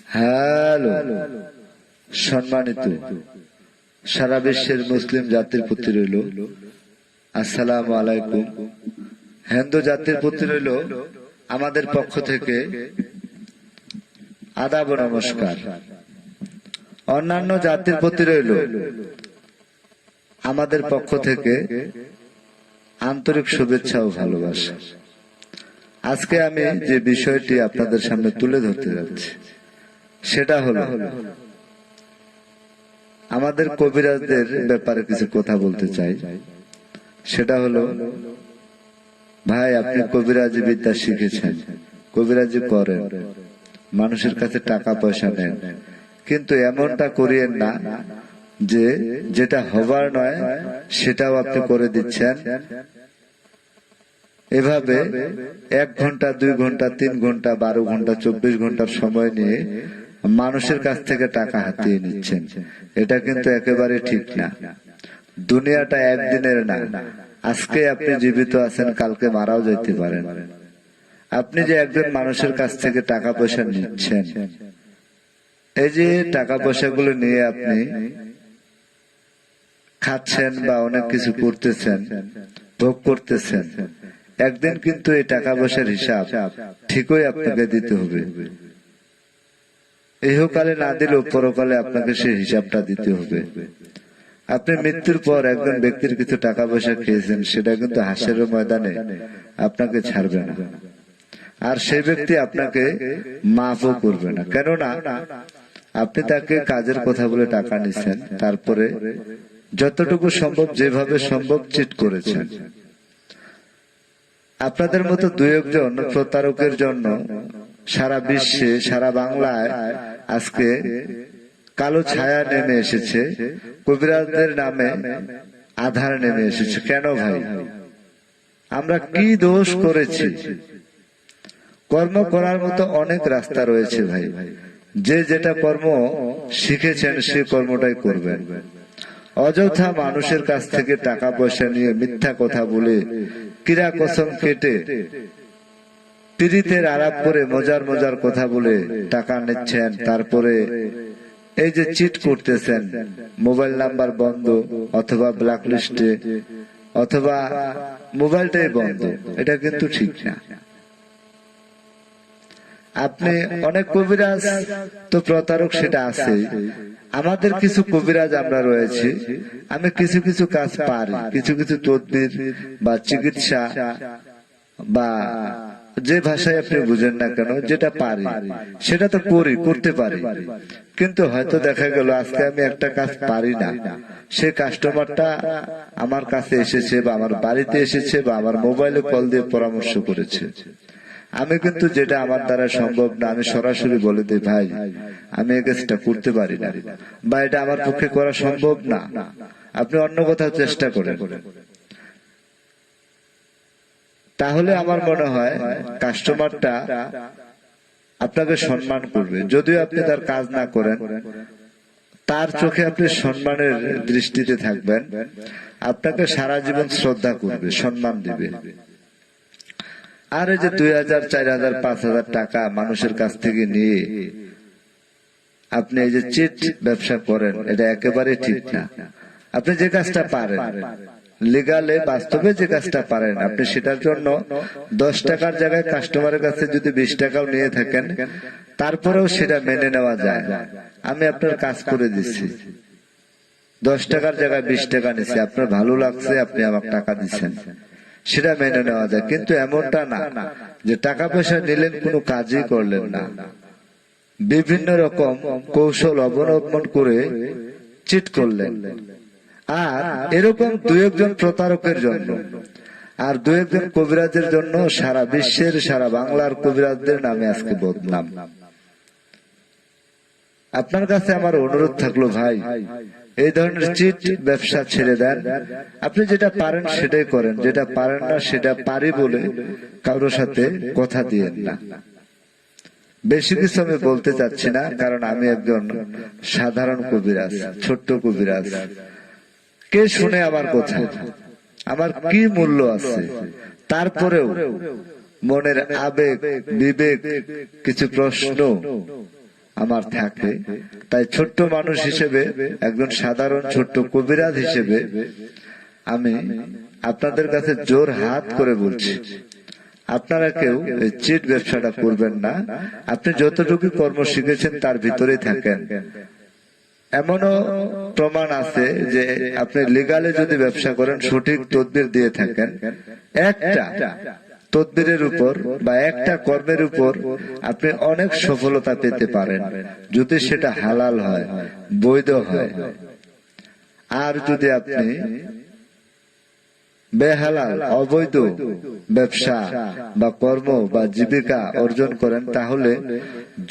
Hello, সম্মানিত সারা বিশ্বের মুসলিম জাতির প্রতি রইল আসসালামু আলাইকুম। হিন্দু জাতির প্রতি রইল আমাদের পক্ষ থেকে আদাব ও নমস্কার। অন্যান্য জাতির প্রতি রইল আমাদের পক্ষ থেকে আন্তরিক শুভেচ্ছা ও ভালোবাসা। আজকে আমি যে বিষয়টি আপনাদের সামনে তুলে ধরতে যাচ্ছি সেটা হলো আমাদের কবিরাজদের ব্যাপারে কিছু কথা বলতে চাই। সেটা হলো, ভাই আপনি কবিরাজি বিদ্যা শিখেছেন, কবিরাজি করেন, মানুষের কাছে টাকা পয়সা নেন, কিন্তু এমনটা করিয়েন না যে যেটা হবার নয় সেটাও আপনি করে দিচ্ছেন। এভাবে 1 ঘন্টা 2 ঘন্টা 3 ঘন্টা 12 ঘন্টা 24 ঘন্টার সময় নিয়ে মানুষের কাছ থেকে টাকা হাতিয়ে নিচ্ছেন। এটা কিন্তু একেবারে ঠিক না। দুনিয়াটা একদিনের না। আজকে আপনি জীবিত আছেন, কালকে মারাও যেতে পারেন। আপনি যে একজন মানুষের কাছ থেকে টাকা পয়সা নিচ্ছেন, এই যে টাকা পয়সাগুলো নিয়ে আপনি খাচ্ছেন বা অনেক কিছু করতেছেন, ভোগ করতেছেন, একদিন কিন্তু এই টাকা পয়সার হিসাব ঠিকই আপনাকে দিতে হবে। ইহকালে না দিলেও পরকালে আপনাকে সেই হিসাবটা দিতে হবে। আপনি মৃত্যুর পর একজন ব্যক্তির কিছু টাকা পয়সা খেয়েছেন, সেটা কিন্তু হাসরের ময়দানে আপনাকে ছাড়বে না, আর সেই ব্যক্তি আপনাকে মাফও করবে না। কেননা আপনি তাকে কাজের কথা বলে টাকা নিছেন, তারপরে যতটুকু সম্ভব যেভাবে সম্ভব চিট করেছেন। আপনাদের মতো 2-1 জন প্রতারকের জন্য সারা বিশ্বে, সারা বাংলায় আজকে কালো ছায়া নেমে এসেছে, কবিরাজদের নামে আধার নেমে এসেছে। কেন ভাই? আমরা কি দোষ করেছি? কর্ম করার মতো অনেক রাস্তা রয়েছে ভাই। যে যেটা কর্ম শিখেছেন সে কর্মটাই করবেন। অযথা মানুষের কাছ থেকে টাকা পয়সা নিয়ে মিথ্যা কথা বলে, কিরা কসম কেটে, পিরিতের আলাপ করে মজার মজার কথা বলে টাকা নিচ্ছেন। তারপরে এই যে চিট করতেছেন, মোবাইল নাম্বার বন্ধ অথবা ব্ল্যাক লিস্টে অথবা মোবাইলটাই বন্ধ, এটা কিন্তু ঠিক না। আপনি অনেক কবিরাজ তো প্রতারক, সেটা আছে। আমাদের কিছু কবিরাজ আমরা রয়েছি, আমি কিছু কিছু কাজ পারি, কিছু কিছু তদবির বা চিকিৎসা বা যে ভাষায় আপনি বুঝেন না কেন, যেটা পারি সেটা তো করতে পারি। কিন্তু হয়তো দেখা গেল আজকে আমি একটা কাজ পারি না, সে কাস্টমারটা আমার কাছে এসেছে বা আমার বাড়িতে এসেছে বা আমার মোবাইলে কল দিয়ে পরামর্শ করেছে। আমি কিন্তু যেটা আমার দ্বারা সম্ভব না, আমি সরাসরি বলে দিই, ভাই আমি এই কাজটা করতে পারি না বা এটা আমার পক্ষে করা সম্ভব না, আপনি অন্য কোথাও চেষ্টা করেন। তাহলে আমার মনে হয় কাস্টমারটা আপনাকে সম্মান করবে। যদিও আপনি তার কাজ না করেন, তার চোখে আপনি সম্মানের দৃষ্টিতে থাকবেন, আপনাকে সারা জীবন শ্রদ্ধা করবে, সম্মান দিবে। আর এই যে 2000, 4000, 5000 টাকা মানুষের কাছ থেকে নিয়ে আপনি এই যে চিট ব্যবসা করেন, এটা একেবারে ঠিক না। আপনি যে কাজটা পারেন, লিগালে বাস্তবে যে কাজটা পারেন, আপনি সেটার জন্য 10 টাকার জায়গায় কাস্টমারের কাছে যদি 20 টাকাও নিয়ে থাকেন, তারপরেও সেটা মেনে নেওয়া যায়। আমি আপনার কাজ করে দিচ্ছি, 10 টাকার জায়গায় 20 টাকা নিচ্ছি, আপনার ভালো লাগছে, আপনি আমাকে টাকা দিচ্ছেন, সেটা মেনে নেওয়া যায়। কিন্তু এমনটা না যে টাকা পয়সা নিলেন, কোনো কাজই করলেন না, বিভিন্ন রকম কৌশল অবলম্বন করে চিট করলেন। আর এরকম 2-1 জন প্রতারকের জন্য আর 2-1 জন কবিরাজের জন্য সারা বিশ্বের, সারা বাংলার কবিরাজদের নামে আজকে বদনাম। আপনার কাছে আমার অনুরোধ থাকলো, ভাই এই ধরনের চিট ব্যবসা ছেড়ে দেন। আপনি যেটা পারেন সেটাই করেন, যেটা পারেন না সেটা পারি বলে কারোর সাথে কথা দিয়েন না। বেশি কিছু আমি বলতে চাচ্ছি না, কারণ আমি একজন সাধারণ কবিরাজ, ছোট্ট কবিরাজ। কে শুনে আমার কথা? আমার কি মূল্য আছে? তারপরেও মনের আবেগ, বিবেক, কিছু প্রশ্ন আমার থাকে। তাই ছোট্ট মানুষ হিসেবে, একজন সাধারণ ছোট্ট কবিরাজ হিসেবে আমি আপনাদের কাছে জোর হাত করে বলছি, আপনারা কেউ চিট ব্যবসাটা করবেন না। আপনি যতটুকু কর্ম শিখেছেন তার ভিতরেই থাকেন। এমনও প্রমাণ আছে যে আপনি লিগালে যদি ব্যবসা করেন, সঠিক তদবির দিয়ে থাকেন, একটা তদবিরের উপর বা একটা কর্মের উপর আপনি অনেক সফলতা পেতে পারেন, যদি সেটা হালাল হয়, বৈধ হয়। আর যদি আপনি বেহালাল অবৈধ ব্যবসা বা কর্ম বা জীবিকা অর্জন করেন, তাহলে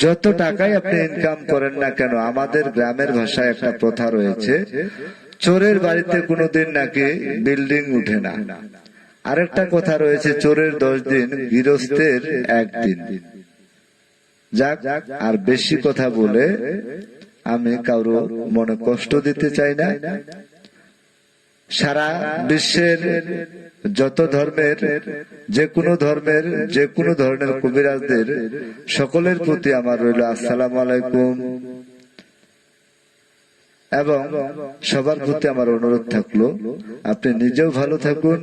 যত টাকাই আপনি ইনকাম করেন না কেন, আমাদের গ্রামের ভাষায় একটা প্রথা রয়েছে, চোরের বাড়িতে কোনোদিন নাকি বিল্ডিং উঠে না। আরেকটা কথা রয়েছে, চোরের 10 দিন, গৃহস্থের 1 দিন। যাক, আর বেশি কথা বলে আমি কারো মনে কষ্ট দিতে চাই না। সারা বিশ্বের যত ধর্মের, যে কোনো ধর্মের, যে কোনো ধরনের কবিরাজদের সকলের প্রতি আমার রইল আসসালামু আলাইকুম। এবং সবার প্রতি আমার অনুরোধ থাকলো, আপনি নিজেও ভালো থাকুন,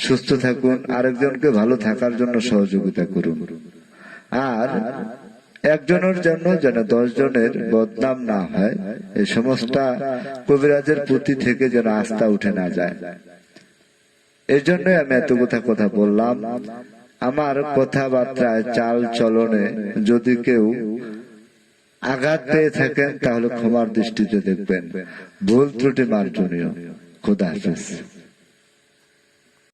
সুস্থ থাকুন, আরেকজনকে ভালো থাকার জন্য সহযোগিতা করুন। আর একজনের জন্য যেন 10 জনের বদনাম না হয়, এই সমস্ত কবিরাজের প্রতি থেকে যেন আস্থা উঠে না যায়। এই জন্য আমি এত কথা বললাম। আমার কথাবার্তায়, চাল চলনে যদি কেউ আঘাত পেয়ে থাকেন, তাহলে ক্ষমার দৃষ্টিতে দেখবেন, ভুল ত্রুটি মার্জনীয়। খোদা হাফেজ।